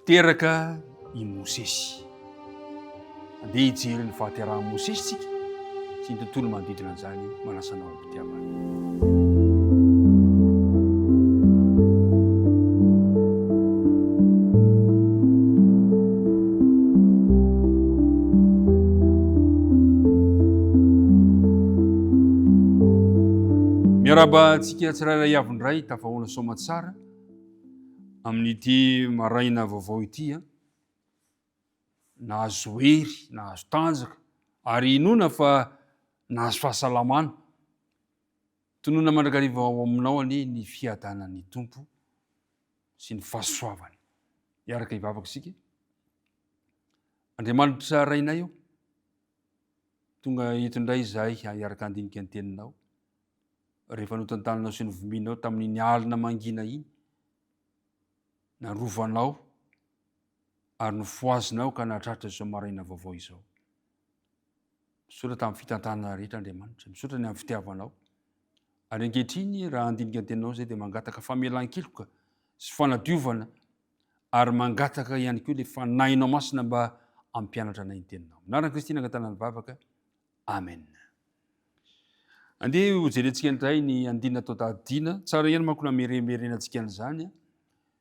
teraka i Mosesy. Andeha hijery ny fahaterahan'i Mosesy tsika sy ny tontolo manodidina an'izany manasanao am-pitiavana. Miaraba antsika tsirairay avindray tafahoana soamatsara amin'ity maraina vaovao ity nahazo hery, nahazo tanjaka ary inona fa nahazo fahasalamana. Tonona mandrakariva ao aminao anie ny fiadanan'ny Tompo sy ny fahasoavany. Iaraka hivavaka isika. Andriamanitra rainay eo, tonga eto indray izahay hiaraka handinika ny teninao. Rehefa notantaninao sy novominao tamin'ny alina mangina iny, narovanao ary nofoazinao ka nahatratra izao maraina vaovao izao. Misaotra tamin'ny fitantanana rehetra Andriamanitra, misaotra ny amin'ny fitiavanao. Ary ankehitriny raha handinika ny teninao izay dia mangataka famelan-keloka sy fanadiovana ary mangataka ihany koa ilay fanahinao masina mba hampianatra anay ny teninao. Anaran'i Kristy nangatana ny vavaka. Amen. Andeha hojerentsika indray ny andinina tao tadidina. Tsara ihany manko nameremerenantsika an'izany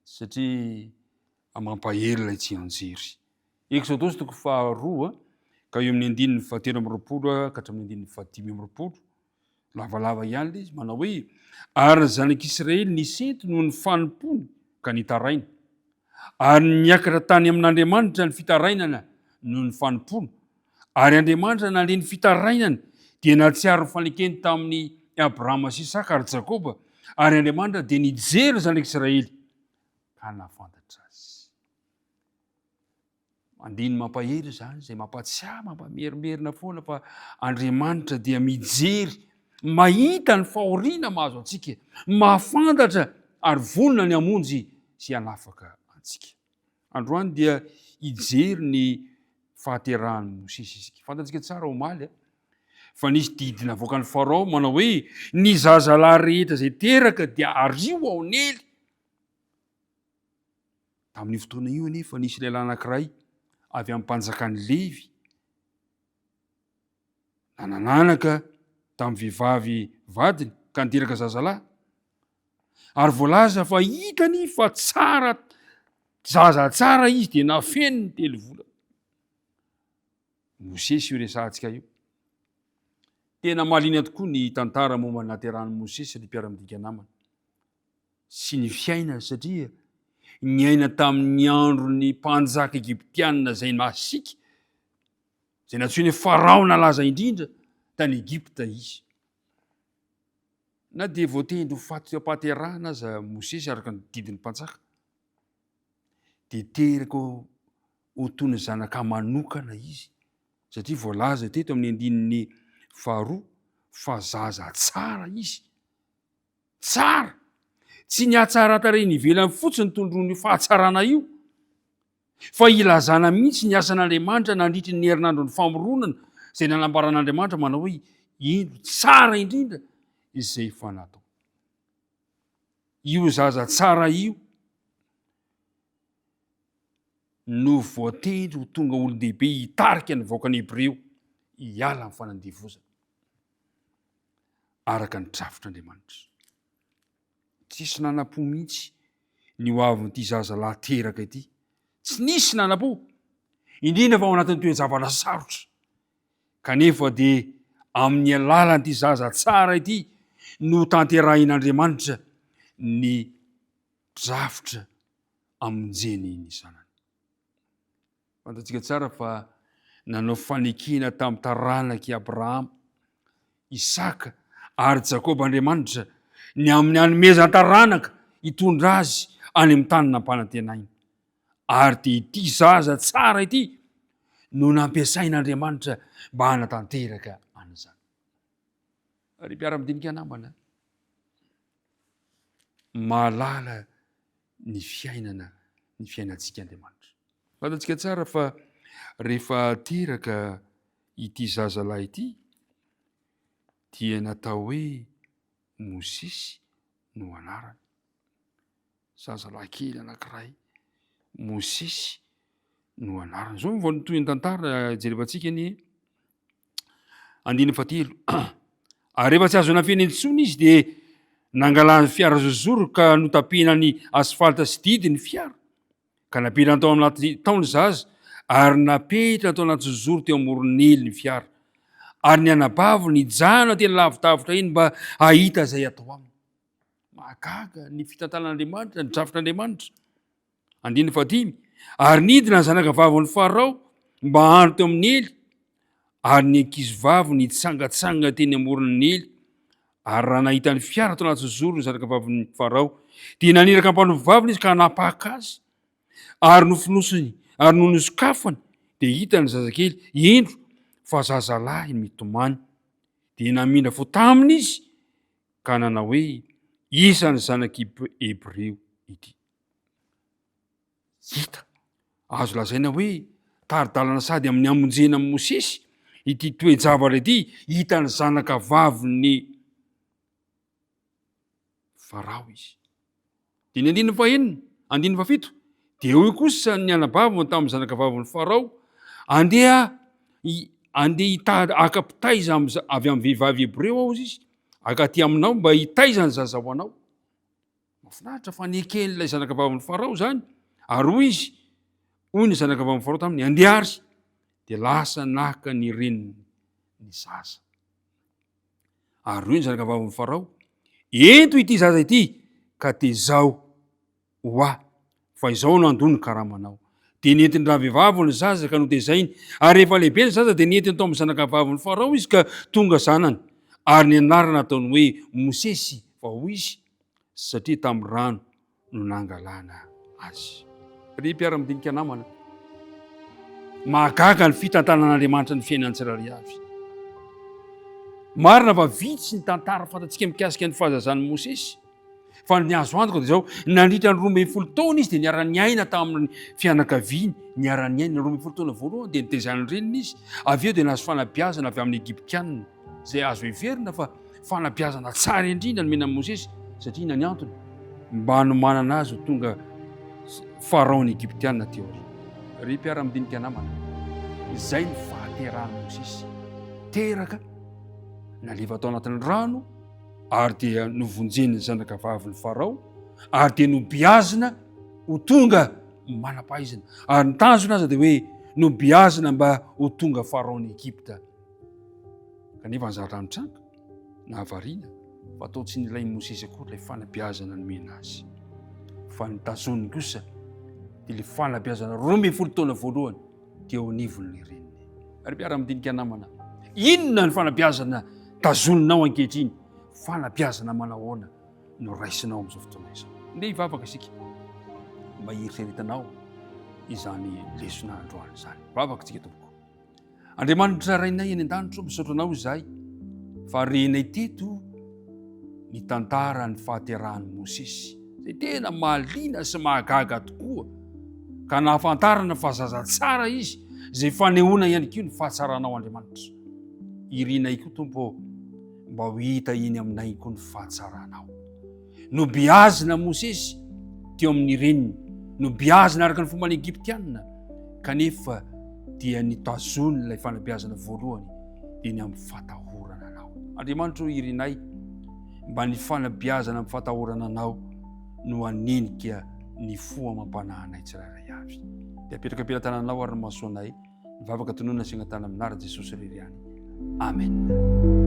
satria mampahery ilay tsy anjery. Exodosy toko faharoa ka eo amin'ny andininy fahatelo amby roapolo ka hatramin'ny andininy fahadimy amby roapolo. Lavalava ihany ilay izy, manao hoe ary ny zanak'Israely nisento noho ny fanompony ka nitaraina. Ary niakatra tany amin'Andriamanitra ny fitarainana noho ny fanompony. Ary Andriamanitra nandre ny fitarainana dia nahatsiaro ny fanekeny tamin'ny Abrahama sy Isaka ary Jakoba. Ary Andriamanitra dia nijery zanak'Israely ka nafantatra azy. Andiny mampahery izany izay mampatsiahy, mampamerimberina foana fa Andriamanitra dia mijery, mahita ny fahoriana mahazo antsika, mahafantatra ary vonona ny hamonjy sy hanafaka antsika. Androany dia hijery ny fahaterahan'ny Mosesy isika. Fantatsika tsara omaly fa nisy didina avoaka ny Farao manao hoe ny zazalahy rehetra izay teraka dia ario aonely. Tamin'ny fotoana io anefa nisy lehilahy anankiray avy amin'ny mpanjakan'ny Levy nananaka tamin'ny vehivavy vadiny ka niteraka zazalahy. Ary voalaza fa hitany fa tsara, zaza tsara izy dia nafeny ny 3 volana. Mosesy io resahantsika io. Tena mahaliana tokoa ny tantara momba ny nahaterahan'i Mosesy ny mpiara-midinika namana sy ny fiainana satria niaina tamin'ny andron'ny mpanjaka Egyptianina izay masika, izay natsoina hoe Farao nalaza indrindra tany Egypta izy. Na dia voatendry ho faty hampaterahana aza Mosesy araka ny didin'ny mpanjaka, dia teraka ho toy ny zanaka manokana izy satria voalaza teto amin'ny andininy faharoa fa zaza tsara izy. Tsara! Tsy nihatsara tarehiny ivelany fotsiny tondrony fahatsarana io, fa ilazana mihitsy ny asan'Andriamanitra nandritry ny herinandron'ny famoronana izay nanambaran'Andriamanitra manao hoe ino tsara indrindra izay fanatao. Io zaza tsara io no voatendry ho tonga olon-dehibe hitarika ny vahoaka ny Hebreo hiala amin'ny fanandevozana araka ny drafitr'Andriamanitra. Tsisy nanam-po mihitsy ny ho avin'ity zazalahy teraka ity. Tsy nisy nanam-po, indrindra fa ao anatin'ny toe-javatra sarotra. Kanefa dia amin'ny alalan'ity zaza tsara ity no tanterahin'Andriamanitra ny drafitra amonjeny ny zanany. Fantatsika tsara fa nanao fanekena tamin'ny taranaky Abrahama, Isaka ary Jakoba Andriamanitra ny amin'ny hanomezan-taranaka hitondra azy any amin'ny tany nampanantenaina. Ary dia ity zaza tsara ity no nampiasain'Andriamanitra mba hanatanteraka an'izany. Ary mpiara-midinika namana, mahalala ny fiainantsika Andriamanitra. Fantatsika tsara fa rehefa teraka ity zazalahy ity dia natao hoe Mosesy no anarany. Zazalahy kely anankiray Mosesy no anarany. Zao vao notoy ny tantara jerevantsika ny 9 ary rehefa tsy azo nafeny intsony izy de nangalany fiara zozoro ka notapena ny asfalta sy didy ny fiara ka napetrany tao anaty taony zaza ary napetra tao anaty zozoro teo amoron'ely ny fiara ary ny anabavo ny jana tena lavitavitra iny mba ahita zay atao aminy. Mahagaga ny fitantanan'Andriamanitra, ny drafitr'Andriamanitra. 15 ary nidina ny zanakavavy ny Farao mba andro teo amin'ny ely ary ny ankizy vavy nitsangatsangana teny amoron'ny ely ary raha nahita ny fiara tao anaty zozoro ny zanakavavy ny Farao dia naniraka mpanovaviny izy ka napaka azy ary nofonosony ary nonosokafany dia hita ny zazakely endro fa zazalahy mitomany dia namindra fo taminy izy ka nanao hoe isan'ny zanak'Hebreo ity. Hita azo lazaina hoe taridalana sady amin'ny amonjena amin'ny Mosesy ity toe-javatra ity, hitany zanakavaviny Farao izy. Dia ny 17 dia eo kosa ny anabaviny tamin'ny zanakavaviny Farao andeha hitady aka-pitaiza avy amin'ny vehivavy Hebreo ao izy akaty aminao mba hitaiza ny zazahoanao. Mahafinaritra fa nieken'ilay zanakavaviny Farao zany ary hoy izy, hoy ny zanakavaviny Farao taminy andehary dia lasa naka ny reniny ny zaza. Ary hoy ny zanakavaviny Farao, ento ity zaza ity ka tezao hoa fa izao no andony karamanao. Dia nientiny raha vehivavy ny zaza ka notezainy ary rehefa lehibe ny zaza dia nientiny tao amin'ny zanakavaviny Farao izy ka tonga zanany ary ny anarana ataony hoe Mosesy fa hoy izy satria tamin'ny rano no nangalana azy. Ry mpiara-midinika namana, mahagaga ny fitantanan'Andriamanitra ny fiainan'ny tsirairay avy. Marina fa vitsy ny tantara fantatsika mikasika ny fahazazan'ny Mosesy fa ny azo antoka dia zao nandritra ny 12 taona izy dia niara-niaina tamin'ny fianakaviany, niara-niaina 12 taona voalohany dia nitezan'ny reniny izy, avy eo dia nahazo fanabeazana avy amin'ny Egyptianina zay azo heverina fa fanabeazana tsara indrindra ny mena amin'ny Mosesy satria na ny antony mba hanomanana azy ho tonga Farao ny Egyptianina teo ary. Ry mpiara-midinika namana, izay ny fahaterahan'ny Mosesy teraka nalefa tao anatin'ny rano ary dia novonjeny zanakavaviny Farao ary dia nobiazina ho tonga manam-pahaizana ary ny tanjona azy dia hoe nobiazina mba ho tonga Farao ny Egypta. Kanefa ny zavatra nitranga na havariana fa atao tsy nilay Mosesy akory ilay fanabeazana nomena azy fa nitazoniny kosa dia ilay fanabeazana 12 taona voalohany teo anivon'ny reniny. Ary mpiara-midinika namana, inona ny fanabeazana tazoninao ankehitriny? Fanabeazana manahoana no raisinao amin'izao fotoana izao? Ndeha hivavaka isika mba hieriseretanao izany lesona androany izany. Vavaka tsika tompoko. Andriamanitra rainay eny an-danitra misaotra anao izahay fa renay teto ny tantara ny fahaterahan'ny Mosesy zay tena mahaliana sy mahagaga tokoa ka nahafantarana fa zaza tsara izy zay fanehoana ihany koa ny fahatsaranao Andriamanitra. Irinay koa tompo mba ho hita iny aminay koa ny fahatsaranao. Nobiazina Mosesy teo amin'ny reniny, nobiazina araka ny fomba ny Egyptianina kanefa dia nitazony ilay fanabeazana voalohany dia ny amin'ny fatahorana anao. Andriamanitra irinay mba ny fanabeazana amin'ny fatahorana anao no anenika ny foa mampananay tsirairay avy. Dia apetraka ampelantananao ary ny masoanay, mivavaka tonoina sy angatana amin'ara Jesosy Reriany. Amen.